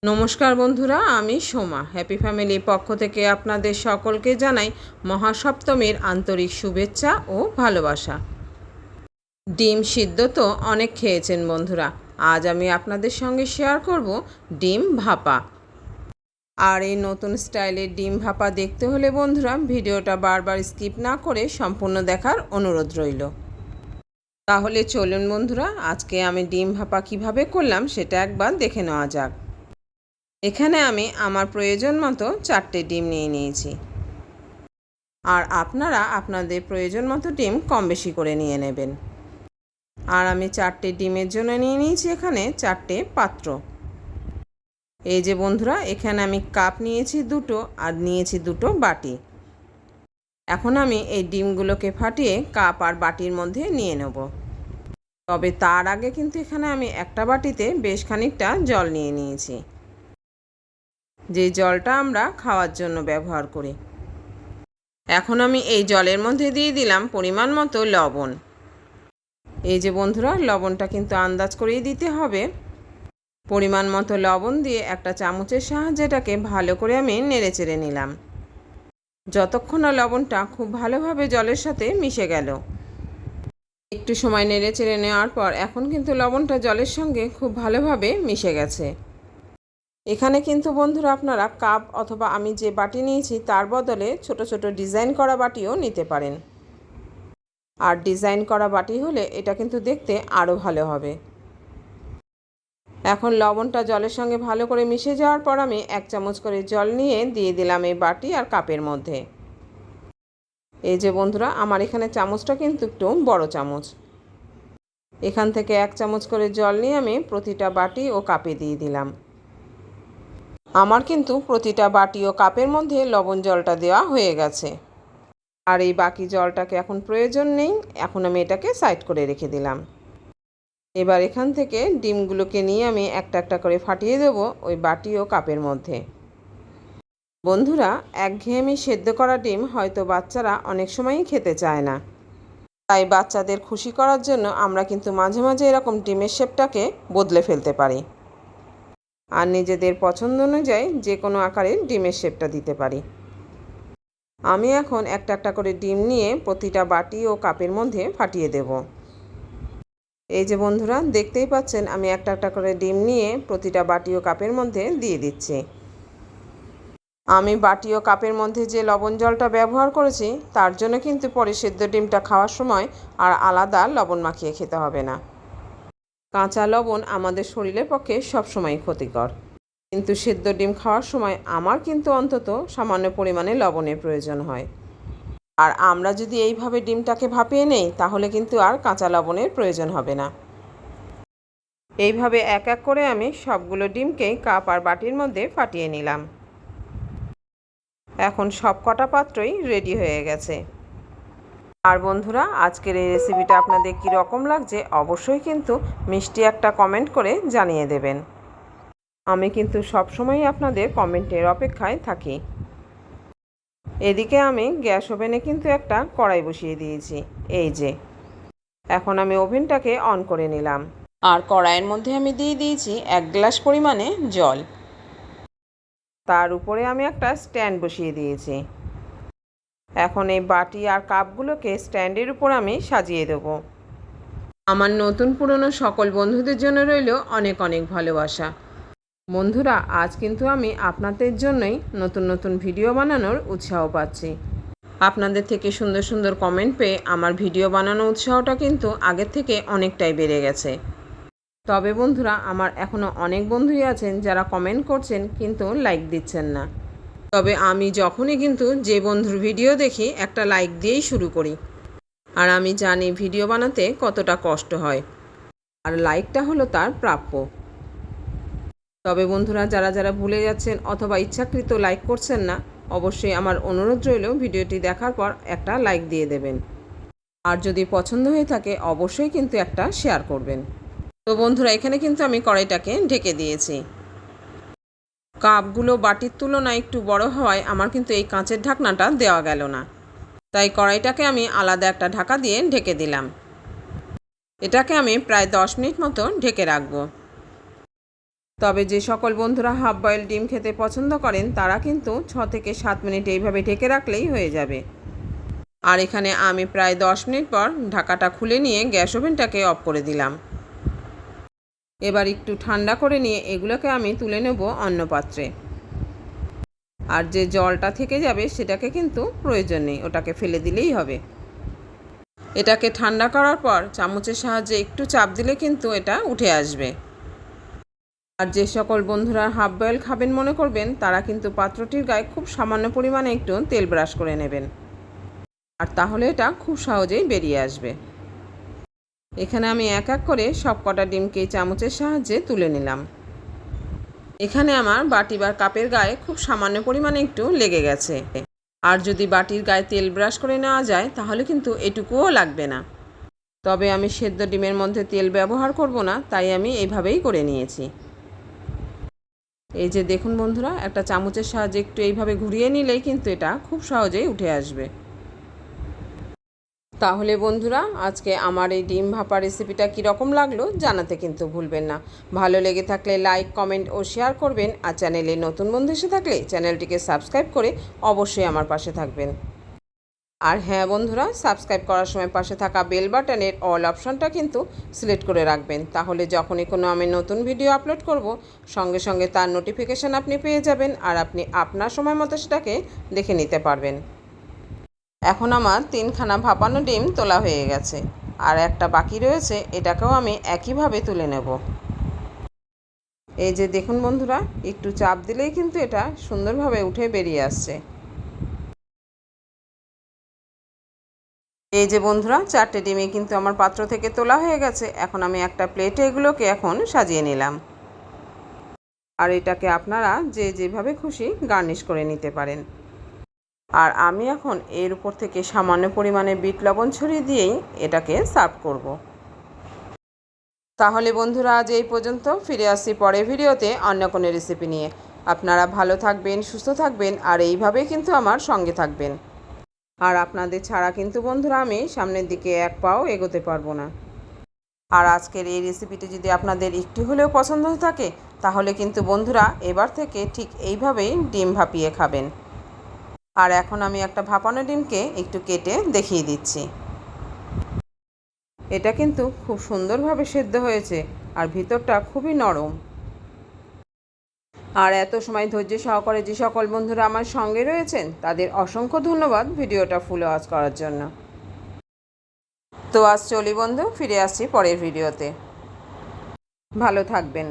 নমস্কার বন্ধুরা, আমি সোমা। হ্যাপি ফ্যামিলির পক্ষ থেকে আপনাদের সকলকে জানাই মহাসপ্তমীর আন্তরিক শুভেচ্ছা ও ভালোবাসা। ডিম সিদ্ধ তো অনেক খেয়েছেন বন্ধুরা। আজ আমি আপনাদের সঙ্গে শেয়ার করব ডিম ভাপা। আর এই নতুন স্টাইলের ডিম ভাপা দেখতে হলে বন্ধুরা ভিডিওটা বারবার স্কিপ না করে সম্পূর্ণ দেখার অনুরোধ রইল। তাহলে চলুন বন্ধুরা, আজকে আমি ডিম ভাপা কিভাবে করলাম সেটা একবার দেখে নেওয়া যাক। এখানে আমি আমার প্রয়োজন মতো 4টে ডিম নিয়ে নিয়েছি। আর আপনারা আপনাদের প্রয়োজন মতো ডিম কম বেশি করে নিয়ে নেবেন। আর আমি 4টে ডিমের জন্য নিয়ে নিয়েছি এখানে 4টে পাত্র। এই যে বন্ধুরা, এখানে আমি কাপ নিয়েছি 2টো আর নিয়েছি 2টো বাটি। এখন আমি এই ডিমগুলোকে ফাটিয়ে কাপ আর বাটির মধ্যে নিয়ে নেব। তবে তার আগে কিন্তু এখানে আমি একটা বাটিতে বেশ খানিকটা জল নিয়ে নিয়েছি, যে জলটা আমরা খাওয়ার জন্য ব্যবহার করি। এখন আমি এই জলের মধ্যে দিয়ে দিলাম পরিমাণ মতো লবণ। এই যে বন্ধুরা, লবণটা কিন্তু আন্দাজ করেই দিতে হবে। পরিমাণ মতো লবণ দিয়ে একটা চামচের সাহায্যে এটাকে ভালো করে আমি নেড়ে চেড়ে নিলাম, যতক্ষণ না লবণটা খুব ভালোভাবে জলের সাথে মিশে গেল। একটু সময় নেড়ে চেড়ে নেওয়ার পর এখন কিন্তু লবণটা জলের সঙ্গে খুব ভালোভাবে মিশে গেছে। এখানে কিন্তু বন্ধুরা আপনারা কাপ অথবা আমি যে বাটি নিয়েছি তার বদলে ছোট ছোট ডিজাইন করা বাটিও নিতে পারেন। আর ডিজাইন করা বাটি হলে এটা কিন্তু দেখতে আরও ভালো হবে। এখন লবণটা জলের সঙ্গে ভালো করে মিশে যাওয়ার পর আমি 1 চামচ করে জল নিয়ে দিয়ে দিলাম এই বাটি আর কাপের মধ্যে। এই যে বন্ধুরা, আমার এখানে চামচটা কিন্তু একটু বড় চামচ। এখান থেকে 1 চামচ করে জল নিয়ে আমি প্রতিটা বাটি ও কাপে দিয়ে দিলাম। আমার কিন্তু প্রতিটা বাটি ও কাপের মধ্যে লবণ জলটা দেওয়া হয়ে গেছে। আর এই বাকি জলটাকে এখন প্রয়োজন নেই, এখন আমি এটাকে সাইড করে রেখে দিলাম। এবার এখান থেকে ডিমগুলোকে নিয়ে আমি একটা একটা করে ফাটিয়ে দেব ওই বাটি ও কাপের মধ্যে। বন্ধুরা, একঘেয়েমি সেদ্ধ করা ডিম হয়তো বাচ্চারা অনেক সময়ই খেতে চায় না, তাই বাচ্চাদের খুশি করার জন্য আমরা কিন্তু মাঝে মাঝে এরকম ডিমের শেপটাকে বদলে ফেলতে পারি আর নিজেদের পছন্দ অনুযায়ী যে কোনো আকারের ডিমের শেপটা দিতে পারি। আমি এখন একটা একটা করে ডিম নিয়ে প্রতিটা বাটি ও কাপের মধ্যে ফাটিয়ে দেব। এই যে বন্ধুরা, দেখতেই পাচ্ছেন আমি একটা একটা করে ডিম নিয়ে প্রতিটা বাটি ও কাপের মধ্যে দিয়ে দিচ্ছি। আমি বাটি ও কাপের মধ্যে যে লবণ জলটা ব্যবহার করেছি তার জন্য কিন্তু পরে সেদ্ধ ডিমটা খাওয়ার সময় আর আলাদা লবণ মাখিয়ে খেতে হবে না। কাঁচা লবণ আমাদের শরীরের পক্ষে সবসময় ক্ষতিকর, কিন্তু সেদ্ধ ডিম খাওয়ার সময় আমার কিন্তু অন্তত সামান্য পরিমাণে লবণের প্রয়োজন হয়। আর আমরা যদি এইভাবে ডিমটাকে ভাপিয়ে নেই তাহলে কিন্তু আর কাঁচা লবণের প্রয়োজন হবে না। এইভাবে এক এক করে আমি সবগুলো ডিমকেই কাপ আর বাটির মধ্যে ফাটিয়ে নিলাম। এখন সব কটা পাত্রই রেডি হয়ে গেছে। আর বন্ধুরা, আজকের এই রেসিপিটা আপনাদের কী রকম লাগছে অবশ্যই কিন্তু মিষ্টি একটা কমেন্ট করে জানিয়ে দেবেন। আমি কিন্তু সবসময়ই আপনাদের কমেন্টের অপেক্ষায় থাকি। এদিকে আমি গ্যাস ওভেনে কিন্তু একটা কড়াই বসিয়ে দিয়েছি। এই যে এখন আমি ওভেনটাকে অন করে নিলাম আর কড়াইয়ের মধ্যে আমি দিয়ে দিয়েছি 1 গ্লাস পরিমাণে জল। তার উপরে আমি একটা স্ট্যান্ড বসিয়ে দিয়েছি। এখন এই বাটি আর কাপগুলোকে স্ট্যান্ডের উপর আমি সাজিয়ে দেব। আমার নতুন পুরনো সকল বন্ধুদের জন্য রইল অনেক অনেক ভালোবাসা। বন্ধুরা, আজ কিন্তু আমি আপনাদের জন্যই নতুন নতুন ভিডিও বানানোর উৎসাহ পাচ্ছি। আপনাদের থেকে সুন্দর সুন্দর কমেন্ট পেয়ে আমার ভিডিও বানানোর উৎসাহটা কিন্তু আগের থেকে অনেকটাই বেড়ে গেছে। তবে বন্ধুরা, আমার এখনও অনেক বন্ধুই আছেন যারা কমেন্ট করছেন কিন্তু লাইক দিচ্ছেন না। তবে আমি যখনই কিন্তু যে বন্ধুর ভিডিও দেখি একটা লাইক দিয়েই শুরু করি। আর আমি জানি ভিডিও বানাতে কতটা কষ্ট হয়, আর লাইকটা হলো তার প্রাপ্য। তবে বন্ধুরা, যারা যারা ভুলে যাচ্ছেন অথবা ইচ্ছাকৃত লাইক করছেন না, অবশ্যই আমার অনুরোধ রইল ভিডিওটি দেখার পর একটা লাইক দিয়ে দেবেন। আর যদি পছন্দ হয়ে থাকে অবশ্যই কিন্তু একটা শেয়ার করবেন। তো বন্ধুরা, এখানে কিন্তু আমি কড়াইটাকে ঢেকে দিয়েছি। কাপগুলো বাটির তুলনায় একটু বড় হওয়ায় আমার কিন্তু এই কাঁচের ঢাকনাটা দেওয়া গেল না, তাই কড়াইটাকে আমি আলাদা একটা ঢাকা দিয়ে ঢেকে দিলাম। এটাকে আমি প্রায় 10 মিনিট মতো ঢেকে রাখবো। তবে যে সকল বন্ধুরা হাফ বয়েল ডিম খেতে পছন্দ করেন তারা কিন্তু 6 থেকে 7 মিনিট এইভাবে ঢেকে রাখলেই হয়ে যাবে। আর এখানে আমি প্রায় 10 মিনিট পর ঢাকাটা খুলে নিয়ে গ্যাস ওভেনটাকে অফ করে দিলাম। এবার একটু ঠান্ডা করে নিয়ে এগুলোকে আমি তুলে নেব অন্য পাত্রে। আর যে জলটা থেকে যাবে সেটাকে কিন্তু প্রয়োজন নেই, ওটাকে ফেলে দিলেই হবে। এটাকে ঠান্ডা করার পর চামচের সাহায্যে একটু চাপ দিলে কিন্তু এটা উঠে আসবে। আর যে সকল বন্ধুরা হাফ বয়েল খাবেন মনে করবেন তারা কিন্তু পাত্রটির গায়ে খুব সামান্য পরিমাণে একটু তেল ব্রাশ করে নেবেন, আর তাহলে এটা খুব সহজেই বেরিয়ে আসবে। এখানে আমি এক এক করে সব কটা ডিমকে চামচের সাহায্যে তুলে নিলাম। এখানে আমার বাটি বা কাপের গায়ে খুব সামান্য পরিমাণে একটু লেগে গেছে। আর যদি বাটির গায়ে তেল ব্রাশ করে নেওয়া যায় তাহলে কিন্তু এটুকুও লাগবে না। তবে আমি সেদ্ধ ডিমের মধ্যে তেল ব্যবহার করব না, তাই আমি এইভাবেই করে নিয়েছি। এই যে দেখুন বন্ধুরা, একটা চামচের সাহায্যে একটু এইভাবে ঘুরিয়ে নিলেই কিন্তু এটা খুব সহজেই উঠে আসবে। তাহলে বন্ধুরা, আজকে আমার এই ডিম ভাপা রেসিপিটা কীরকম লাগলো জানাতে কিন্তু ভুলবেন না। ভালো লেগে থাকলে লাইক, কমেন্ট ও শেয়ার করবেন। আর চ্যানেলে নতুন বন্ধু এসে থাকলে চ্যানেলটিকে সাবস্ক্রাইব করে অবশ্যই আমার পাশে থাকবেন। আর হ্যাঁ বন্ধুরা, সাবস্ক্রাইব করার সময় পাশে থাকা বেল বাটনের অল অপশনটা কিন্তু সিলেক্ট করে রাখবেন, তাহলে যখনই কোনো আমি নতুন ভিডিও আপলোড করব সঙ্গে সঙ্গে তার নোটিফিকেশান আপনি পেয়ে যাবেন, আর আপনি আপনার সময় মতো সেটাকে দেখে নিতে পারবেন। এখন আমার 3খানা ভাপানো ডিম তোলা হয়ে গেছে, আর একটা বাকি রয়েছে, এটাকেও আমি একইভাবে তুলে নেব। এই যে দেখুন বন্ধুরা, একটু চাপ দিলেই কিন্তু এটা সুন্দরভাবে উঠে বেরিয়ে আসছে। এই যে বন্ধুরা, 4টে ডিমে কিন্তু আমার পাত্র থেকে তোলা হয়ে গেছে। এখন আমি একটা প্লেটে এগুলোকে এখন সাজিয়ে নিলাম। আর এটাকে আপনারা যে যেভাবে খুশি গার্নিশ করে নিতে পারেন। আর আমি এখন এর উপর থেকে সামান্য পরিমাণে বিট লবণ ছড়িয়ে দিয়েই এটাকে সার্ভ করব। তাহলে বন্ধুরা, আজ এই পর্যন্ত। ফিরে আসছি পরের ভিডিওতে অন্য কোনো রেসিপি নিয়ে। আপনারা ভালো থাকবেন, সুস্থ থাকবেন, আর এইভাবেই কিন্তু আমার সঙ্গে থাকবেন। আর আপনাদের ছাড়া কিন্তু বন্ধুরা আমি সামনের দিকে এক পাও এগোতে পারবো না। আর আজকের এই রেসিপিটি যদি আপনাদের একটু হলেও পছন্দ হয়ে থাকে তাহলে কিন্তু বন্ধুরা এবার থেকে ঠিক এইভাবেই ডিম ভাপিয়ে খাবেন। আর এখন আমি একটা ভাপানো ডিমকে একটু কেটে দেখিয়ে দিচ্ছি। এটা কিন্তু খুব সুন্দরভাবে সেদ্ধ হয়েছে, আর ভিতরটা খুবই নরম। আর এত সময় ধৈর্য সহকারে যে সকল বন্ধুরা আমার সঙ্গে রয়েছেন তাদের অসংখ্য ধন্যবাদ ভিডিওটা ফুল ওয়াচ করার জন্য। তো আজ চলি বন্ধু, ফিরে আসছি পরের ভিডিওতে। ভালো থাকবেন।